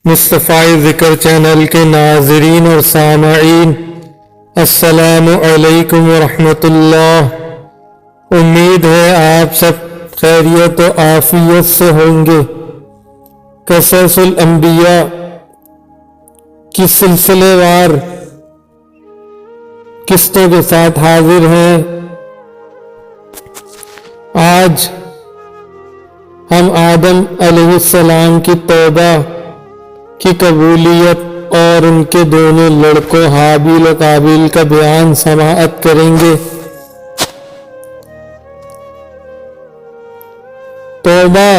مصطفی ذکر چینل کے ناظرین اور سامعین، السلام علیکم ورحمۃ اللہ۔ امید ہے آپ سب خیریت و عافیت سے ہوں گے۔ قصص الانبیاء کی سلسلے وار قسطوں کے ساتھ حاضر ہیں۔ آج ہم آدم علیہ السلام کی توبہ کی قبولیت اور ان کے دونوں لڑکوں حابیل و قابیل کا بیان سماعت کریں گے۔ توبہ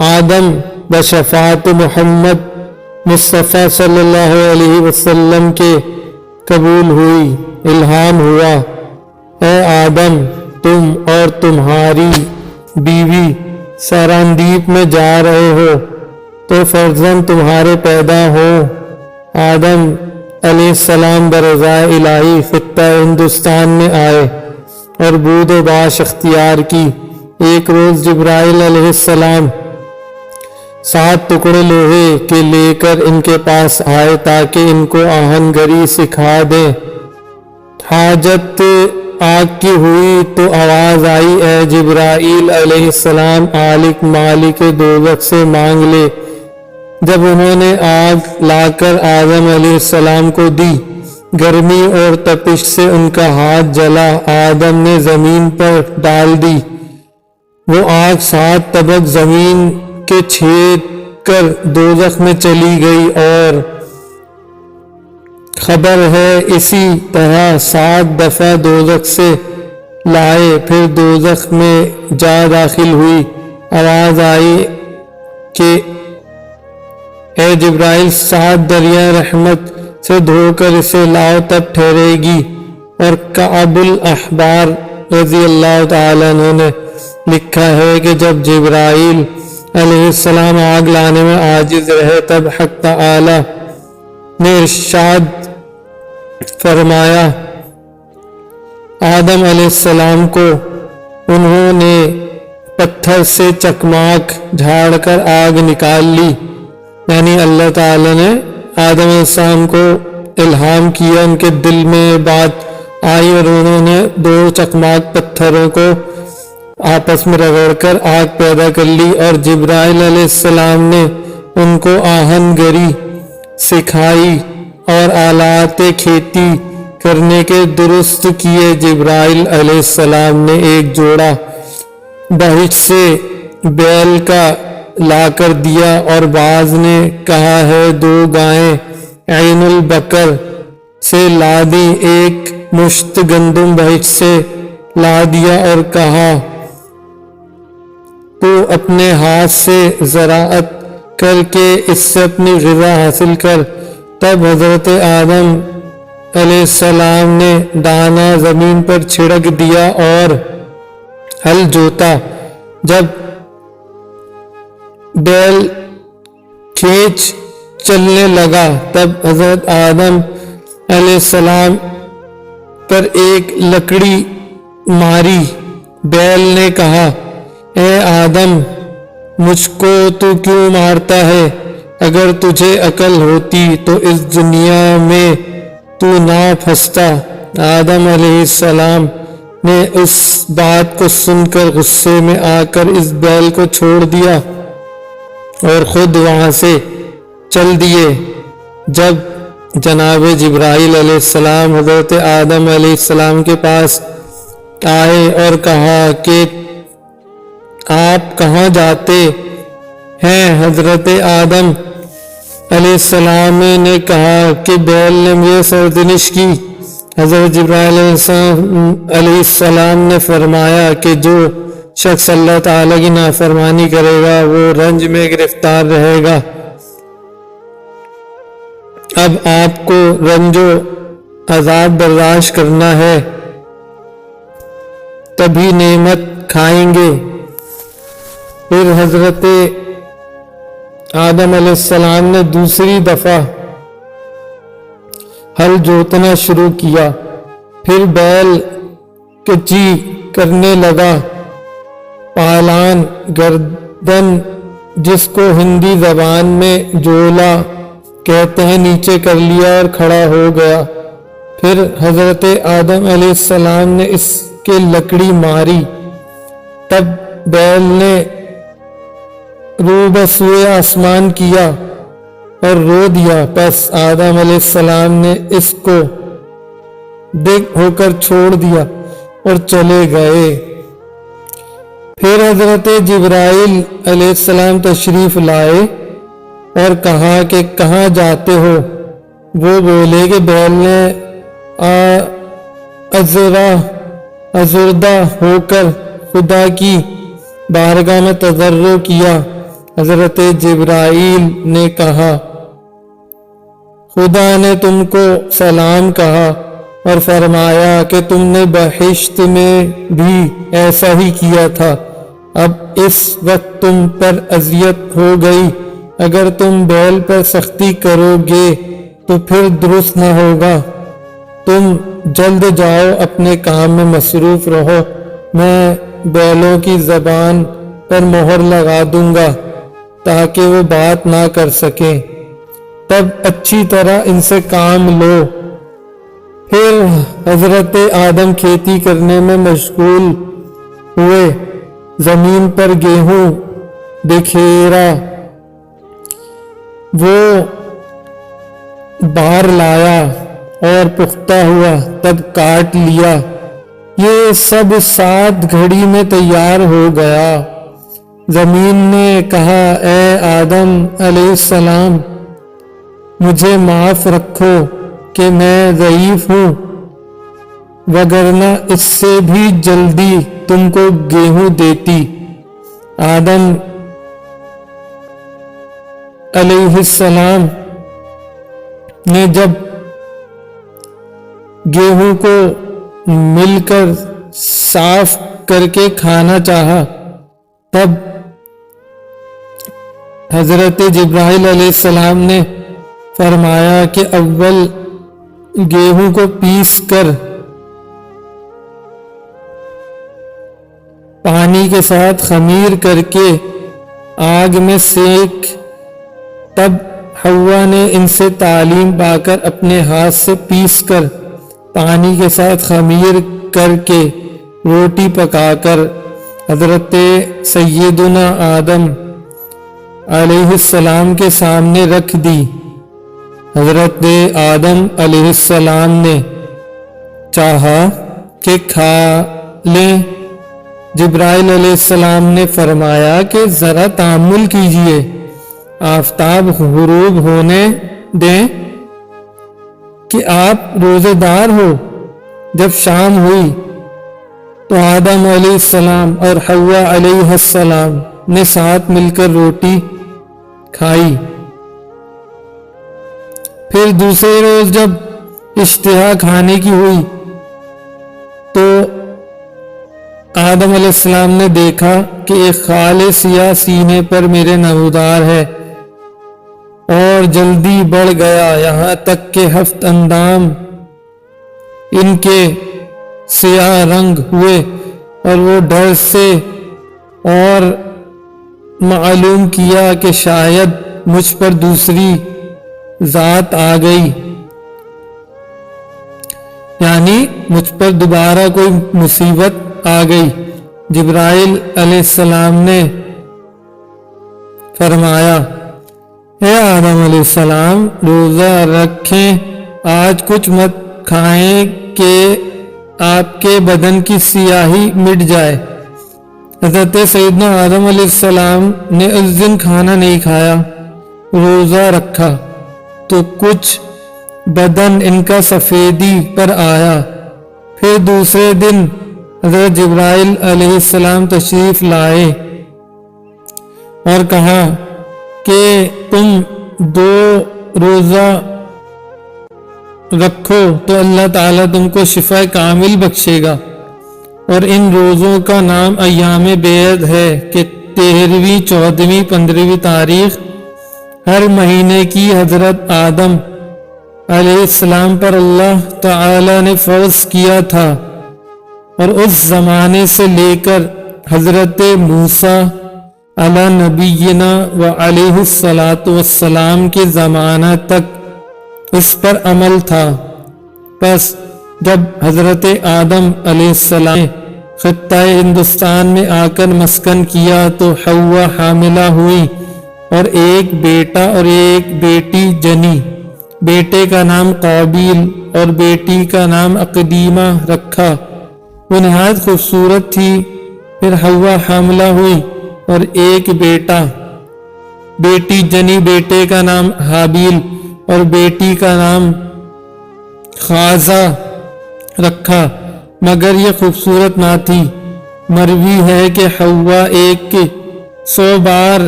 آدم بشفاعت محمد مصطفیٰ صلی اللہ علیہ وسلم کے قبول ہوئی۔ الہام ہوا، اے آدم، تم اور تمہاری بیوی سراندیپ میں جا رہے ہو تو فرزند تمہارے پیدا ہو۔ آدم علیہ السلام برضائے الہی خطہ ہندوستان میں آئے اور بود و باش اختیار کی۔ ایک روز جبرائیل علیہ السلام 7 ٹکڑے لوہے کے لے کر ان کے پاس آئے تاکہ ان کو آہن گری سکھا دیں۔ حاجت آگ کی ہوئی تو آواز آئی، اے جبرائیل علیہ السلام، مالک مالک دوزخ سے مانگ لے۔ جب انہوں نے آگ لا کر آدم علیہ السلام کو دی، گرمی اور تپش سے ان کا ہاتھ جلا۔ آدم نے زمین پر ڈال دی، وہ آگ 7 طبق زمین کے چھید کر دوزخ میں چلی گئی، اور خبر ہے اسی طرح 7 دفعہ دوزخ سے لائے، پھر دوزخ میں جا داخل ہوئی۔ آواز آئی کہ اے جبرائیل، 7 دریا رحمت سے دھو کر اسے لاؤ، تب ٹھہرے گی۔ اور کعب الاحبار رضی اللہ تعالیٰ عنہ نے لکھا ہے کہ جب جبرائیل علیہ السلام آگ لانے میں عاجز رہے، تب حق تعالی نے ارشاد فرمایا آدم علیہ السلام کو۔ انہوں نے پتھر سے چکماک جھاڑ کر آگ نکال لی، یعنی اللہ تعالی نے آدم علیہ السلام کو الہام کیا، ان کے دل میں بات آئی اور انہوں نے 2 چکماک پتھروں کو آپس میں رگڑ کر آگ پیدا کر لی، اور جبرائیل علیہ السلام نے ان کو آہن گری سکھائی اور آلات کھیتی کرنے کے درست کیے۔ جبرائیل علیہ السلام نے ایک جوڑا بہشت سے بیل کا لا کر دیا، اور بعض نے کہا ہے 2 گائیں عین البقر سے لا دی۔ ایک مشت گندم بہشت سے لا دیا اور کہا تو اپنے ہاتھ سے زراعت کر کے اس سے اپنی غذا حاصل کر۔ تب حضرت آدم علیہ السلام نے دانہ زمین پر چھڑک دیا اور ہل جوتا۔ جب بیل کھینچ چلنے لگا، تب حضرت آدم علیہ السلام پر ایک لکڑی ماری۔ بیل نے کہا، اے آدم، مجھ کو تو کیوں مارتا ہے؟ اگر تجھے عقل ہوتی تو اس دنیا میں تو نہ پھنستا۔ آدم علیہ السلام نے اس بات کو سن کر غصے میں آ کر اس بیل کو چھوڑ دیا اور خود وہاں سے چل دیے۔ جب جناب جبرائیل علیہ السلام حضرت آدم علیہ السلام کے پاس آئے اور کہا کہ آپ کہاں جاتے ہیں؟ حضرت آدم علیہ السلام نے کہا کہ بیل نے مجھے سرزنش کی۔ حضرت جبرائیل علیہ السلام نے فرمایا کہ جو شخص اللہ تعالیٰ کی نافرمانی کرے گا وہ رنج میں گرفتار رہے گا۔ اب آپ کو رنج و عذاب برداشت کرنا ہے، تبھی نعمت کھائیں گے۔ پھر حضرت آدم علیہ السلام نے دوسری دفعہ ہل جوتنا شروع کیا، پھر بیل کچی کرنے لگا، پالان گردن جس کو ہندی زبان میں جولا کہتے ہیں نیچے کر لیا اور کھڑا ہو گیا۔ پھر حضرت آدم علیہ السلام نے اس کے لکڑی ماری، تب بیل نے رو بسوئے آسمان کیا اور رو دیا، پس آدم علیہ السلام نے اس کو دگ ہو کر چھوڑ دیا اور چلے گئے۔ پھر حضرت جبرائیل علیہ السلام تشریف لائے اور کہا کہ کہاں جاتے ہو؟ وہ بولے کہ بیل نے ازردہ ہو کر خدا کی بارگاہ میں تضرع کیا۔ حضرت جبرائیل نے کہا خدا نے تم کو سلام کہا اور فرمایا کہ تم نے بہشت میں بھی ایسا ہی کیا تھا، اب اس وقت تم پر اذیت ہو گئی، اگر تم بیل پر سختی کرو گے تو پھر درست نہ ہوگا، تم جلد جاؤ اپنے کام میں مصروف رہو، میں بیلوں کی زبان پر مہر لگا دوں گا تاکہ وہ بات نہ کر سکیں، تب اچھی طرح ان سے کام لو۔ پھر حضرت آدم کھیتی کرنے میں مشغول ہوئے، زمین پر گیہوں بکھیرا، وہ بار لایا اور پختہ ہوا، تب کاٹ لیا، یہ سب 7 گھڑی میں تیار ہو گیا۔ زمین نے کہا اے آدم علیہ السلام مجھے معاف رکھو کہ میں ضعیف ہوں، وگرنہ اس سے بھی جلدی تم کو گیہوں دیتی۔ آدم علیہ السلام نے جب گیہوں کو مل کر صاف کر کے کھانا چاہا، تب حضرت جبرائیل علیہ السلام نے فرمایا کہ اول گیہوں کو پیس کر پانی کے ساتھ خمیر کر کے آگ میں سینک۔ تب حوا نے ان سے تعلیم پا کر اپنے ہاتھ سے پیس کر پانی کے ساتھ خمیر کر کے روٹی پکا کر حضرت سیدنا آدم علیہ السلام کے سامنے رکھ دی۔ حضرت آدم علیہ السلام نے چاہا کہ کھا لیں، جبرائیل علیہ السلام نے فرمایا کہ ذرا تأمل کیجئے، آفتاب غروب ہونے دیں کہ آپ روزے دار ہو۔ جب شام ہوئی تو آدم علیہ السلام اور حوا علیہ السلام نے ساتھ مل کر روٹی کھائی۔ پھر دوسرے روز جب اشتہا کھانے کی ہوئی تو آدم علیہ السلام نے دیکھا کہ ایک خال سیاہ سینے پر میرے نمودار ہے، اور جلدی بڑھ گیا یہاں تک کہ 7 اندام ان کے سیاہ رنگ ہوئے، اور وہ ڈر سے اور معلوم کیا کہ شاید مجھ پر دوسری ذات آ گئی، یعنی مجھ پر دوبارہ کوئی مصیبت آ گئی۔ جبرائیل علیہ السلام نے فرمایا اے آدم علیہ السلام روزہ رکھیں، آج کچھ مت کھائیں کہ آپ کے بدن کی سیاہی مٹ جائے۔ حضرت سیدنا آدم علیہ السلام نے اس دن کھانا نہیں کھایا، روزہ رکھا، تو کچھ بدن ان کا سفیدی پر آیا۔ پھر دوسرے دن حضرت جبرائیل علیہ السلام تشریف لائے اور کہا کہ تم 2 روزہ رکھو تو اللہ تعالیٰ تم کو شفا کامل بخشے گا، اور ان روزوں کا نام ایام بیعت ہے کہ 13ویں، 14ویں، 15ویں تاریخ ہر مہینے کی حضرت آدم علیہ السلام پر اللہ تعالی نے فرض کیا تھا، اور اس زمانے سے لے کر حضرت موسیٰ علی نبینا و علیہ الصلاۃ والسلام کے زمانہ تک اس پر عمل تھا۔ پس جب حضرت آدم علیہ السلام نے خطہ ہندوستان میں آ کر مسکن کیا تو حوا حاملہ ہوئی اور ایک بیٹا اور ایک بیٹی جنی۔ بیٹے کا نام قابیل اور بیٹی کا نام اقدیمہ رکھا۔ وہ نہایت خوبصورت تھی۔ پھر حوا حاملہ ہوئی اور ایک بیٹا بیٹی جنی۔ بیٹے کا نام حابیل اور بیٹی کا نام خازہ رکھا، مگر یہ خوبصورت نہ تھی۔ مروی ہے کہ حوا 100 بار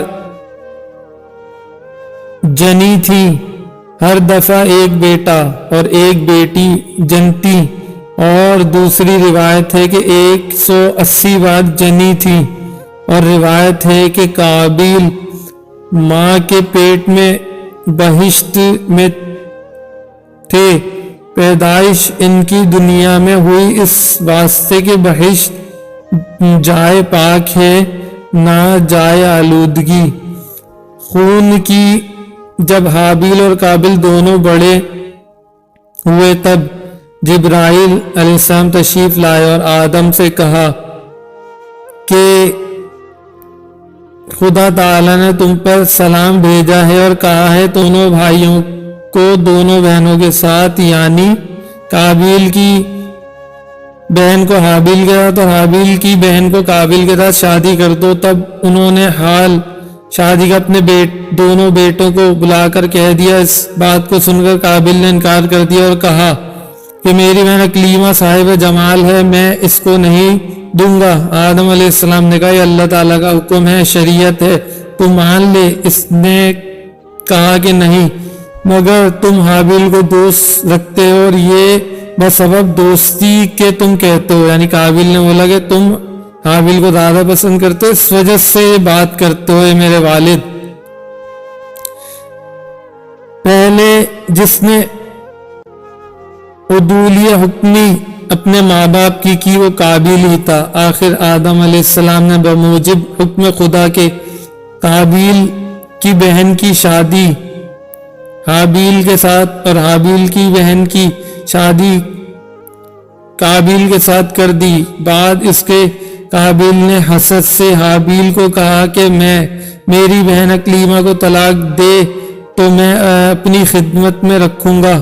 جنی تھی، ہر دفعہ ایک بیٹا اور ایک بیٹی جنتی، اور دوسری روایت ہے کہ 180 بار جنی تھی، اور روایت ہے کہ قابیل ماں کے پیٹ میں بہشت میں تھے۔ پیدائش ان کی دنیا میں ہوئی اس واسطے کہ بہشت جائے پاک ہے، نہ جائے آلودگی۔ خون کی جب حابیل اور قابیل دونوں بڑے ہوئے تب جبرائیل علیہ السلام تشریف لائے اور آدم سے کہا کہ خدا تعالیٰ نے تم پر سلام بھیجا ہے اور کہا ہے دونوں بھائیوں کو دونوں بہنوں کے ساتھ، یعنی قابیل کی بہن کو حابیل کے ساتھ اور حابیل کی بہن کو قابیل کے ساتھ شادی کر دو۔ تب انہوں نے حال شادی کا اپنے دونوں بیٹوں کو بلا کر کہہ دیا۔ اس بات کو سن کر قابیل نے انکار کر دیا اور کہا کہ میری بہن اقلیمہ صاحب جمال ہے، میں اس کو نہیں دوں گا۔ آدم علیہ السلام نے کہا یہ اللہ تعالیٰ کا حکم ہے، شریعت ہے، تو مان لے۔ اس نے کہا کہ نہیں، مگر تم حابیل کو دوست رکھتے ہو اور یہ بسبب دوستی کے تم کہتے ہو، یعنی قابیل نے بولا کہ تم حابیل کو زیادہ پسند کرتے، اس وجہ سے یہ بات کرتے ہو میرے والد۔ پہلے جس نے عدولیہ حکمی اپنے ماں باپ کی وہ قابیل ہی تھا۔ آخر آدم علیہ السلام نے بموجب حکم خدا کے قابیل کی بہن کی شادی حابیل کے ساتھ اور حابیل کی بہن کی شادی قابیل کے ساتھ کر دی۔ بعد اس کے قابیل نے حسد سے حابیل کو کہا کہ میری بہن اقلیمہ کو طلاق دے تو میں اپنی خدمت میں رکھوں گا۔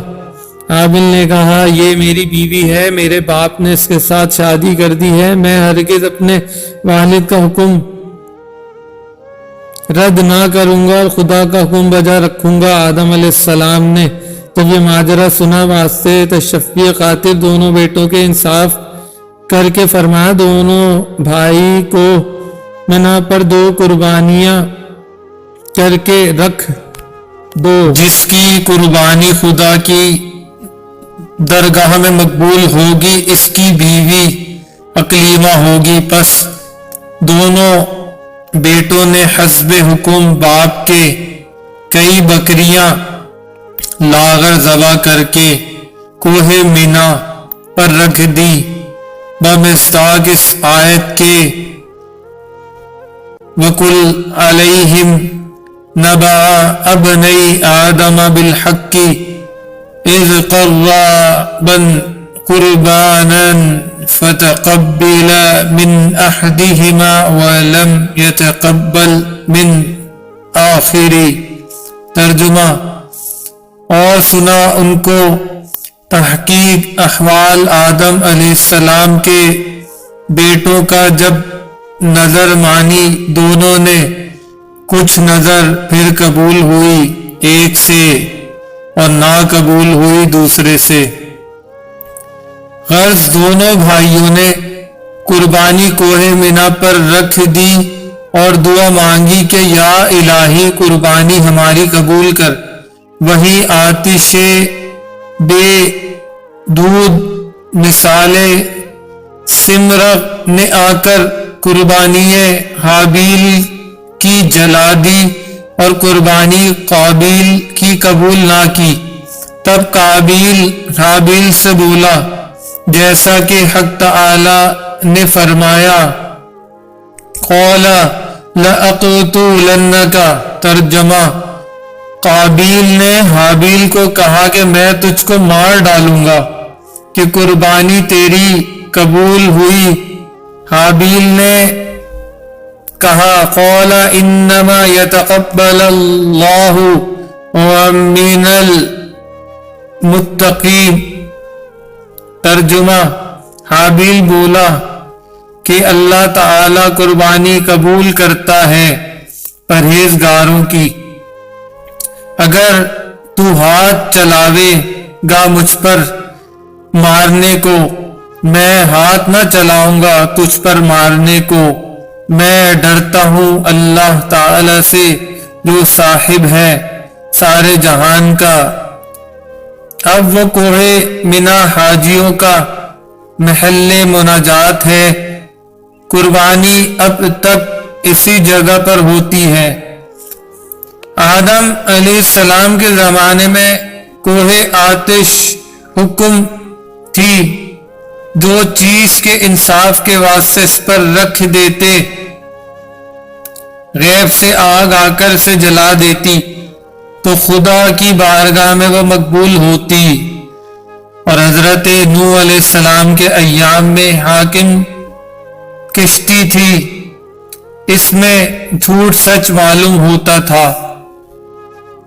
حابیل نے کہا یہ میری بیوی ہے، میرے باپ نے اس کے ساتھ شادی کر دی ہے، میں ہرگز اپنے والد کا حکم رد نہ کروں گا اور خدا کا حکم بجا رکھوں گا۔ آدم علیہ السلام نے جب یہ ماجرا سنا واسطے تشفی خاطر دونوں بیٹوں کے انصاف کر کے فرمایا دونوں بھائی کو منا پر 2 قربانیاں کر کے رکھ دو، جس کی قربانی خدا کی درگاہ میں مقبول ہوگی اس کی بیوی اقلیمہ ہوگی۔ پس دونوں بیٹوں نے حسب حکم باپ کے کئی بکریاں لاغر ذبح کر کے کوہ مینا پر رکھ دی، بمصداق اس آیت کے وَقُلْ عَلَيْهِمْ نَبَأَ ابْنَيْ آدَمَ بِالْحَقِّ إِذْ قَرَّبَا قُرْبَانًا فَتَقَبَّلَ مِنْ أَحَدِهِمَا وَلَمْ يَتَقَبَّلْ مِنْ آخِرِ۔ ترجمہ: اور سنا ان کو تحقیق احوال آدم علیہ السلام کے بیٹوں کا، جب نظر مانی دونوں نے، کچھ نظر پھر قبول ہوئی ایک سے اور نہ قبول ہوئی دوسرے سے۔ غرض دونوں بھائیوں نے قربانی کوہ مینا پر رکھ دی اور دعا مانگی کہ یا الہی قربانی ہماری قبول کر۔ وہی آتش بے دودھ مثال سمرغ نے آ کر قربانی حابیل کی جلا دی اور قربانی قابیل کی قبول نہ کی، تب قابیل حابیل سے بولا جیسا کہ حق تعالی نے فرمایا، قال لأقتلنک، ترجمہ قابیل نے حابیل کو کہا کہ میں تجھ کو مار ڈالوں گا کہ قربانی تیری قبول ہوئی۔ حابیل نے کہا قال انما يتقبل اللہ من المتقین، ترجمہ حابیل بولا کہ اللہ تعالی قربانی قبول کرتا ہے پرہیزگاروں کی۔ اگر تو ہاتھ چلاوے گا مجھ پر مارنے کو، میں ہاتھ نہ چلاؤں گا تجھ پر مارنے کو، میں ڈرتا ہوں اللہ تعالی سے جو صاحب ہے سارے جہان کا۔ اب وہ کوہ منا حاجیوں کا محل مناجات ہے، قربانی اب تک اسی جگہ پر ہوتی ہے۔ آدم علیہ السلام کے زمانے میں کوہ آتش حکم تھی، جو چیز کے انصاف کے واسطے اس پر رکھ دیتے، غیب سے آگ آ کر اسے جلا دیتی تو خدا کی بارگاہ میں وہ مقبول ہوتی۔ اور حضرت نوح علیہ السلام کے ایام میں حاکم کشتی تھی، اس میں جھوٹ سچ معلوم ہوتا تھا،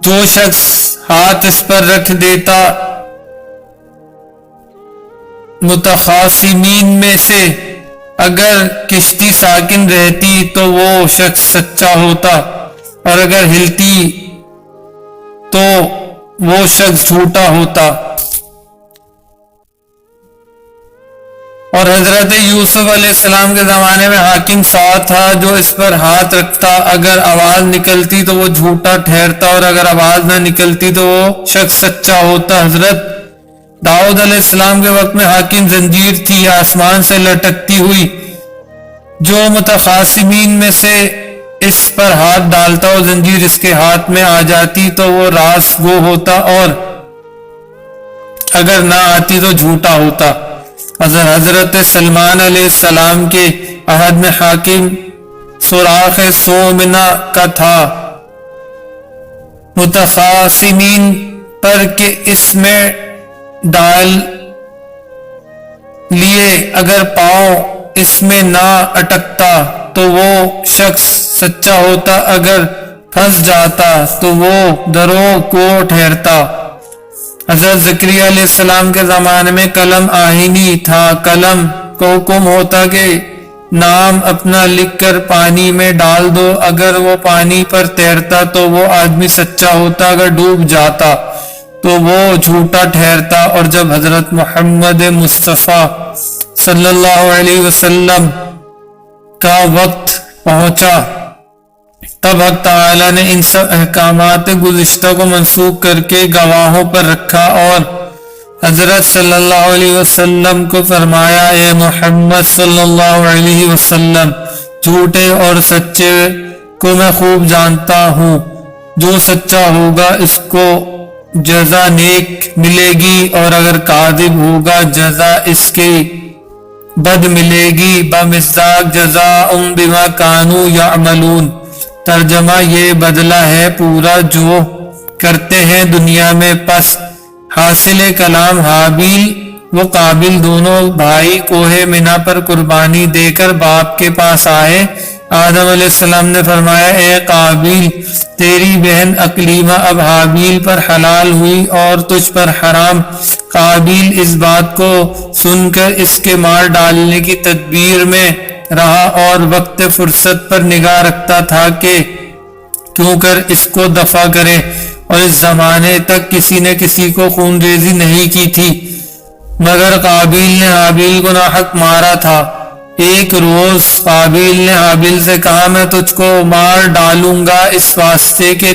جو شخص ہاتھ اس پر رکھ دیتا متخاصمین میں سے اگر کشتی ساکن رہتی تو وہ شخص سچا ہوتا، اور اگر ہلتی تو وہ شخص جھوٹا ہوتا۔ اور حضرت یوسف علیہ السلام کے زمانے میں حاکم ساتھ تھا، جو اس پر ہاتھ رکھتا اگر آواز نکلتی تو وہ جھوٹا ٹھہرتا، اور اگر آواز نہ نکلتی تو وہ شخص سچا ہوتا۔ حضرت داؤد علیہ السلام کے وقت میں حاکم زنجیر تھی آسمان سے لٹکتی ہوئی، جو متخاصمین میں سے اس پر ہاتھ ڈالتا اور زنجیر اس کے ہاتھ میں آ جاتی تو وہ راست گو ہوتا، اور اگر نہ آتی تو جھوٹا ہوتا۔ حضرت سلمان علیہ السلام کے عہد میں حاکم سوراخ سومنا کا تھا متخاصمین پر کہ اس میں ڈال لیے اگر پاؤں اس میں نہ اٹکتا تو وہ شخص سچا ہوتا، اگر پھنس جاتا تو وہ دروغ کو ٹھہرتا۔ حضرت زکریا علیہ السلام کے زمانے میں قلم آئینی تھا، قلم کو حکم ہوتا کہ نام اپنا لکھ کر پانی میں ڈال دو، اگر وہ پانی پر تیرتا تو وہ آدمی سچا ہوتا، اگر ڈوب جاتا تو وہ جھوٹا ٹھہرتا۔ اور جب حضرت محمد مصطفیٰ صلی اللہ علیہ وسلم کا وقت پہنچا تب حق تعالی نے ان سب احکامات گزشتہ کو منسوخ کر کے گواہوں پر رکھا، اور حضرت صلی اللہ علیہ وسلم کو فرمایا، اے محمد صلی اللہ علیہ وسلم، جھوٹے اور سچے کو میں خوب جانتا ہوں، جو سچا ہوگا اس کو جزا نیک ملے گی، اور اگر کاذب ہوگا جزا اس کی بد ملے گی، بمثاق جزاء بما کانوا یعملون، ترجمہ یہ بدلہ ہے پورا جو کرتے ہیں دنیا میں۔ پس حاصل کلام حابیل و قابیل دونوں بھائی کوہ منا پر قربانی دے کر باپ کے پاس آئے۔ آدم علیہ السلام نے فرمایا، اے قابیل، تیری بہن اکلیمہ اب حابیل پر حلال ہوئی اور تجھ پر حرام۔ قابیل اس بات کو سن کر اس کے مار ڈالنے کی تدبیر میں رہا اور وقت فرصت پر نگاہ رکھتا تھا کہ کیوں کر اس کو دفع کرے، اور اس زمانے تک کسی نے کسی کو خون ریزی نہیں کی تھی مگر قابیل نے حابیل کو ناحق مارا تھا۔ ایک روز قابیل نے حابیل سے کہا، میں تجھ کو مار ڈالوں گا اس واسطے کہ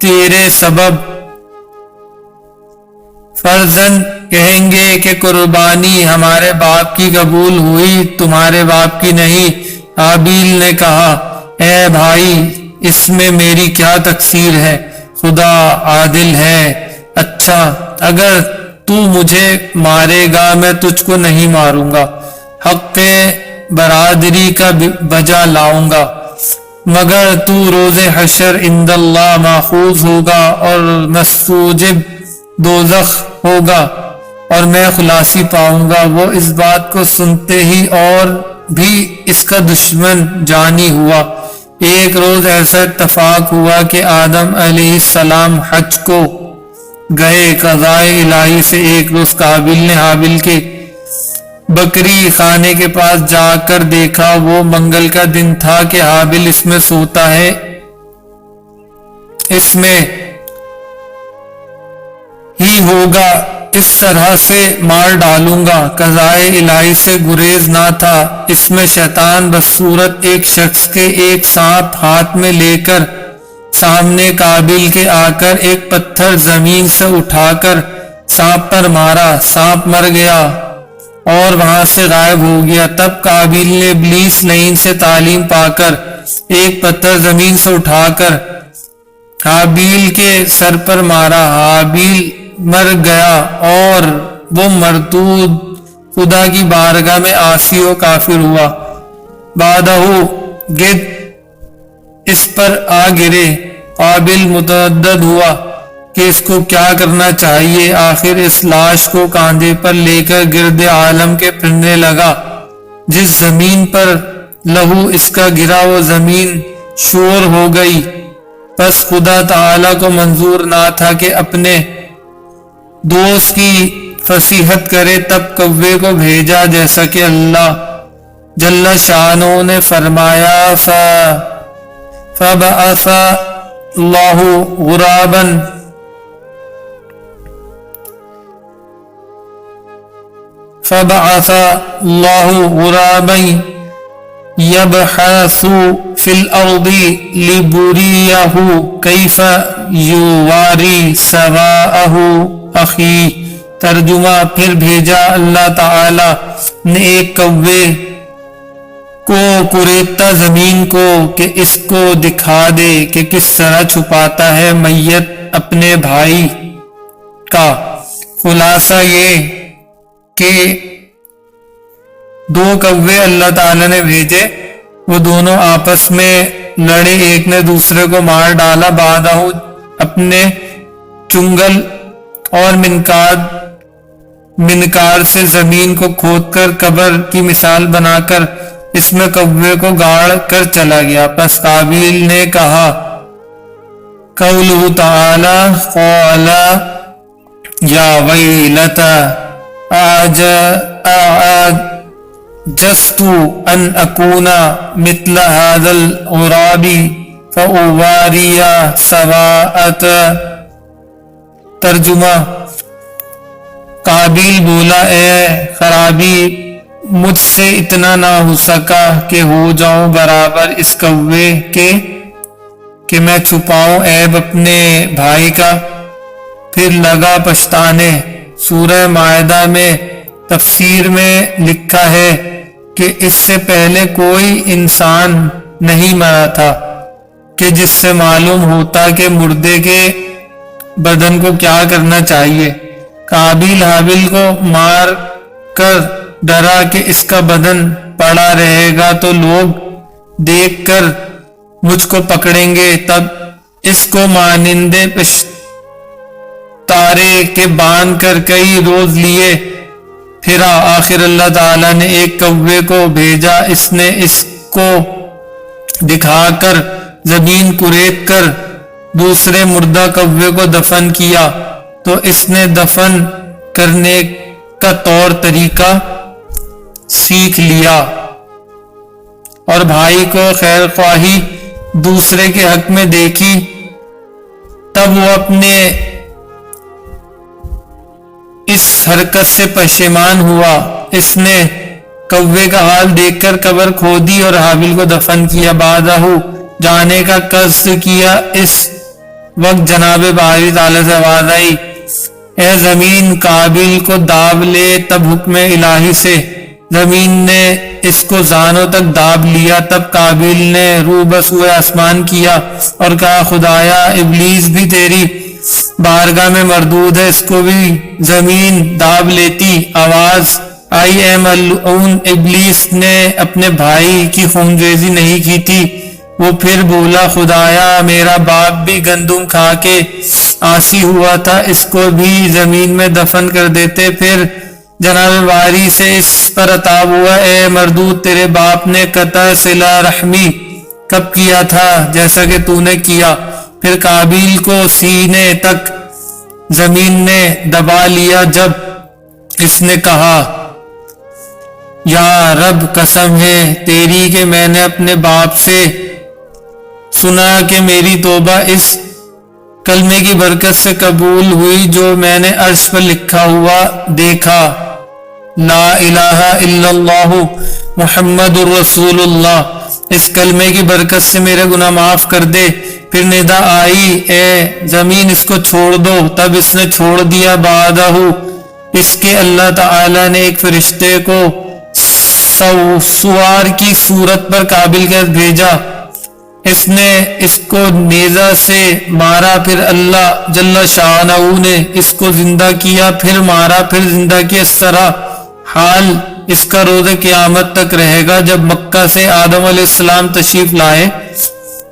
تیرے سبب فرزند کہیں گے کہ قربانی ہمارے باپ کی قبول ہوئی، تمہارے باپ کی نہیں۔ حابیل نے کہا، اے بھائی، اس میں میری کیا تقصیر ہے؟ خدا عادل ہے۔ اچھا، اگر تو مجھے مارے گا میں تجھ کو نہیں ماروں گا، حق برادری کا بجا لاؤں گا، مگر تو روز حشر عند اللہ ماخوذ ہوگا اور مستوجب دوزخ ہوگا اور میں خلاصی پاؤں گا۔ وہ اس بات کو سنتے ہی اور بھی اس کا دشمن جانی ہوا۔ ایک روز ایسا اتفاق ہوا کہ آدم علیہ السلام حج کو گئے۔ قضائے الہی سے ایک روز قابیل نے حابیل کے بکری خانے کے پاس جا کر دیکھا۔ وہ منگل کا دن تھا کہ حابیل اس میں سوتا ہے، اس میں ہی ہوگا، اس طرح سے مار ڈالوں گا۔ قضائے الہی سے گریز نہ تھا۔ اس میں شیطان بصورت ایک شخص کے ایک سانپ ہاتھ میں لے کر سامنے قابیل کے آ کر ایک پتھر زمین سے اٹھا کر سانپ پر مارا۔ سانپ مر گیا اور وہاں سے غائب ہو گیا۔ تب قابیل نے ابلیس لعین سے تعلیم پا کر ایک پتھر زمین سے اٹھا کر حابیل کے سر پر مارا۔ حابیل مر گیا اور وہ مردود خدا کی بارگاہ میں عاصی و کافر ہوا۔ بعدہ گد اس پر آ گرے۔ قابیل متردد ہوا کہ اس کو کیا کرنا چاہیے۔ آخر اس لاش کو کاندھے پر لے کر گرد عالم کے پھرنے لگا۔ جس زمین پر لہو اس کا گرا وہ زمین شور ہو گئی۔ پس خدا تعالی کو منظور نہ تھا کہ اپنے دوست کی فصیحت کرے، تب کوے کو بھیجا جیسا کہ اللہ جل شانہ نے فرمایا فَبَعَثَ اللَّهُ غُرَابًا يَبْحَثُ فِي الْأَرْضِ لِيُرِيَهُ كَيْفَ يُوَارِي سَوَاءَهُ أَخِيهِ۔ ترجمہ: پھر بھیجا اللہ تعالی نے ایک کوے کو کریتا زمین کو کہ اس کو دکھا دے کہ کس طرح چھپاتا ہے میت اپنے بھائی کا۔ خلاصہ یہ کہ دو کوے اللہ تعالی نے بھیجے، وہ دونوں آپس میں لڑے، ایک نے دوسرے کو مار ڈالا۔ بعدہ اپنے چنگل اور منکار سے زمین کو کھود کر قبر کی مثال بنا کر اس میں کوے کو گاڑ کر چلا گیا۔ پس قابیل نے کہا قولہ تعالی قال یا ویلتا اعجزت ان اکون مثل هذا الغراب فاواری سواءۃ۔ ترجمہ: قابیل بولا، اے خرابی، مجھ سے اتنا نہ ہو سکا کہ ہو جاؤں برابر اس کوے کے کہ میں چھپاؤں عیب اپنے بھائی کا۔ پھر لگا پچھتانے۔ سورہ مائدہ میں تفسیر میں لکھا ہے کہ اس سے پہلے کوئی انسان نہیں مرا تھا کہ جس سے معلوم ہوتا کہ مردے کے بدن کو کیا کرنا چاہیے۔ قابیل حابیل کو مار کر ڈرا کہ اس کا بدن پڑا رہے گا تو لوگ دیکھ کر مجھ کو پکڑیں گے، تب اس کو مانندے تارے کے باندھ کر کئی روز لیے پھرا۔ آخر اللہ تعالیٰ نے ایک کوے کو بھیجا، اس نے اس کو دکھا کر زمین کریت کر دوسرے مردہ کوے کو دفن کیا، تو اس نے دفن کرنے کا طور طریقہ سیکھ لیا اور بھائی کو خیر خواہی دوسرے کے حق میں دیکھی۔ تب وہ اپنے اس حرکت سے پشیمان ہوا۔ اس نے کوے کا حال دیکھ کر قبر کھودی اور حابیل کو دفن کیا۔ بعدہ جانے کا قصد کیا۔ اس وقت جناب باری تعالیٰ سے آواز آئی، اے زمین قابیل کو داب لے۔ تب حکم الہی سے زمین نے اس کو زانوں تک داب لیا۔ تب قابیل نے روح بس ہوئے آسمان کیا اور کہا خدایا ابلیس بھی تیری بارگاہ میں مردود ہے، اس کو بھی زمین داب لیتی۔ آواز آئی اے ملعون، ابلیس نے اپنے بھائی کی خونریزی نہیں کی تھی۔ وہ پھر بولا خدایا میرا باپ بھی گندم کھا کے عاصی ہوا تھا، اس کو بھی زمین میں دفن کر دیتے۔ پھر جناب باری سے اس پر عتاب ہوا اے مردود، تیرے باپ نے قطع صلہ رحمی کب کیا تھا جیسا کہ تو نے کیا؟ پھر قابیل کو سینے تک زمین نے دبا لیا جب اس نے کہا یا رب قسم ہے تیری کہ میں نے اپنے باپ سے سنا کہ میری توبہ اس کلمے کی برکت سے قبول ہوئی جو میں نے عرش پر لکھا ہوا دیکھا، لا الہ الا اللہ محمد الرسول اللہ۔ اس کلمے کی برکت سے میرے گناہ معاف کر دے۔ پھر ندا آئی اے زمین اس کو چھوڑ دو، تب اس نے چھوڑ دیا۔ بعدہ اس کے اللہ تعالی نے ایک فرشتے کو سوار کی صورت پر قابل کے بھیجا، اس نے اس کو نیزہ سے مارا، پھر اللہ جل شانہ نے اس کو زندہ کیا، پھر مارا، پھر زندہ کیا۔ اس طرح حال اس کا روز قیامت تک رہے گا۔ جب مکہ سے آدم علیہ السلام تشریف لائے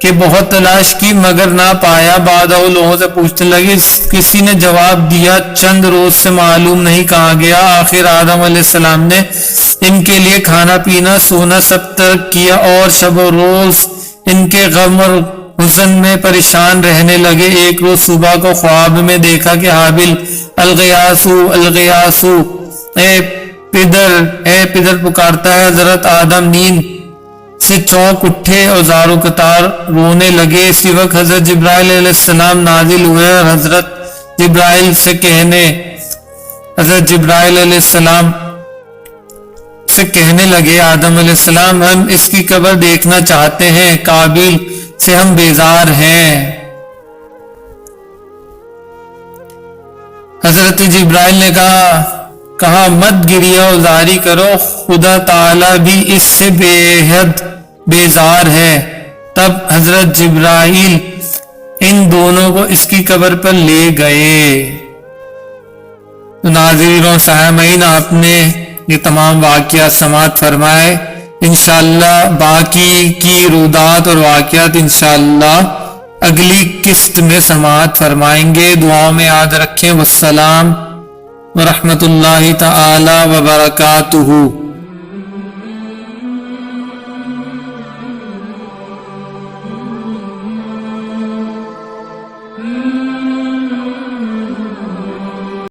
کہ بہت تلاش کی مگر نہ پایا، بعد وہ لوگوں سے پوچھنے لگے، کسی نے جواب دیا چند روز سے معلوم نہیں کہاں گیا۔ آخر آدم علیہ السلام نے ان کے لیے کھانا پینا سونا سب ترک کیا اور شب و روز ان کے غم اور حزن میں پریشان رہنے لگے۔ ایک روز صبح کو خواب میں دیکھا کہ حابیل الغیاسو الغیاسو، اے پدر پکارتا ہے۔ حضرت آدم نیند سے چونک اٹھے اور زاروں قطار رونے لگے۔ اسی وقت حضرت جبرائیل علیہ السلام نازل ہوئے اور حضرت جبرائیل علیہ السلام سے کہنے لگے آدم علیہ السلام ہم اس کی قبر دیکھنا چاہتے ہیں، قابیل سے ہم بیزار ہیں۔ حضرت جبرائیل نے کہا مت گریہ و زاری کرو، خدا تعالی بھی اس سے بے حد بیزار ہے۔ تب حضرت جبرائیل ان دونوں کو اس کی قبر پر لے گئے۔ ناظرین و سامعین، آپ نے یہ تمام واقعات سماعت فرمائے۔ انشاءاللہ باقی کی رودات اور واقعات انشاءاللہ اگلی قسط میں سماعت فرمائیں گے۔ دعاؤں میں یاد رکھیں۔ والسلام ورحمۃ اللہ تعالی وبرکاتہ۔